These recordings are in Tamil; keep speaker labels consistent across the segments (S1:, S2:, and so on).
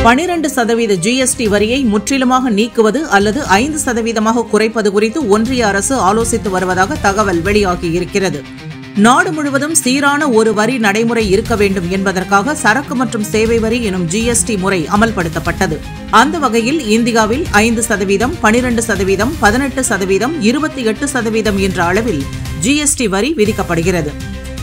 S1: 12% ஜிஎஸ்டி வரியை முற்றிலுமாக நீக்குவது அல்லது 5% குறைப்பது குறித்து ஒன்றிய அரசு ஆலோசித்து வருவதாக தகவல் வெளியாகியிருக்கிறது. நாடு முழுவதும் சீரான ஒரு வரி நடைமுறை இருக்க வேண்டும் என்பதற்காக சரக்கு மற்றும் சேவை வரி எனும் ஜிஎஸ்டி முறை அமல்படுத்தப்பட்டது. அந்த வகையில் இந்தியாவில் 5%, 12%, 18%, 28% என்ற அளவில் ஜிஎஸ்டி வரி விதிக்கப்படுகிறது.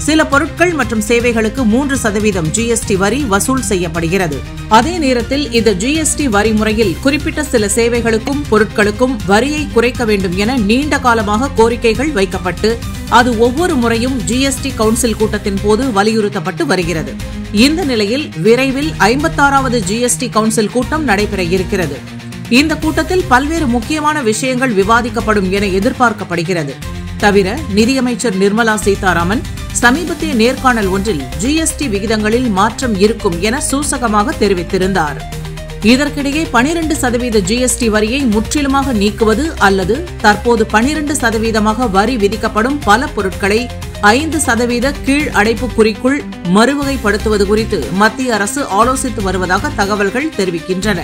S1: சில பொருட்கள் மற்றும் சேவைகளுக்கு 3% ஜிஎஸ்டி வரி வசூல் செய்யப்படுகிறது. அதே நேரத்தில் இந்த ஜிஎஸ்டி வரி முறையில் குறிப்பிட்ட சில சேவைகளுக்கும் பொருட்களுக்கும் வரியை குறைக்க வேண்டும் என நீண்ட காலமாக கோரிக்கைகள் வைக்கப்பட்டு அது ஒவ்வொரு முறையும் ஜிஎஸ்டி கவுன்சில் கூட்டத்தின் போது வலியுறுத்தப்பட்டு வருகிறது. இந்த நிலையில் விரைவில் 56வது ஜிஎஸ்டி கவுன்சில் கூட்டம் நடைபெற இருக்கிறது. இந்த கூட்டத்தில் பல்வேறு முக்கியமான விஷயங்கள் விவாதிக்கப்படும் என எதிர்பார்க்கப்படுகிறது. தவிர நிதியமைச்சர் நிர்மலா சீதாராமன் சமீபத்திய நேர்காணல் ஒன்றில் ஜிஎஸ்டி விகிதங்களில் மாற்றம் இருக்கும் என சூசகமாக தெரிவித்திருந்தார். இதற்கிடையே 12% ஜிஎஸ்டி வரியை முற்றிலுமாக நீக்குவது அல்லது தற்போது 12% வரி விதிக்கப்படும் பல பொருட்களை 5% கீழ் அடைப்புக்குறிக்குள் மறுவகைப்படுத்துவது குறித்து மத்திய அரசு ஆலோசித்து வருவதாக தகவல்கள் தெரிவிக்கின்றன.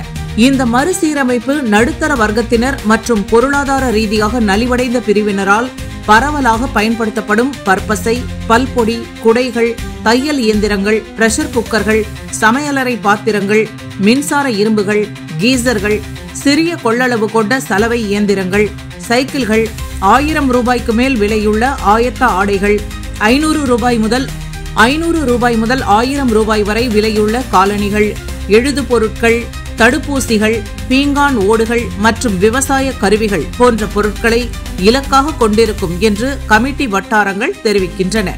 S1: இந்த மறுசீரமைப்பு நடுத்தர வர்க்கத்தினர் மற்றும் பொருளாதார ரீதியாக நலிவடைந்த பிரிவினரால் பரவலாக பயன்படுத்தப்படும் பற்பசை, பல்பொடி, குடைகள், தையல் இயந்திரங்கள், பிரஷர் குக்கர்கள், சமையலறை பாத்திரங்கள், மின்சார இரும்புகள், கீசர்கள், சிறிய கொள்ளளவு கொண்ட சலவை இயந்திரங்கள், சைக்கிள்கள், 1000 ரூபாய்க்கு மேல் விலையுள்ள ஆயத்த ஆடைகள், 500 ரூபாய் முதல் 1000 ரூபாய் வரை விலையுள்ள காலணிகள், எழுது பொருட்கள், தடுப்பூசிகள், பீங்கான் ஓடுகள் மற்றும் விவசாய கருவிகள் போன்ற பொருட்களை இலக்காக கொண்டிருக்கும் என்று கமிட்டி வட்டாரங்கள் தெரிவிக்கின்றன.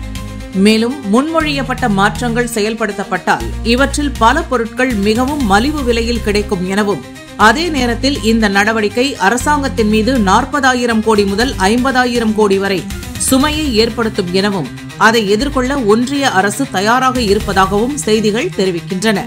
S1: மேலும் முன்மொழியப்பட்ட மாற்றங்கள் செயல்படுத்தப்பட்டால் இவற்றில் பல பொருட்கள் மிகவும் மலிவு விலையில் கிடைக்கும் எனவும், அதே நேரத்தில் இந்த நடவடிக்கை அரசாங்கத்தின் மீது 40,000 கோடி முதல் 50,000 கோடி வரை சுமையை ஏற்படுத்தும் எனவும் அதை எதிர்கொள்ள ஒன்றிய அரசு தயாராக இருப்பதாகவும் செய்திகள் தெரிவிக்கின்றன.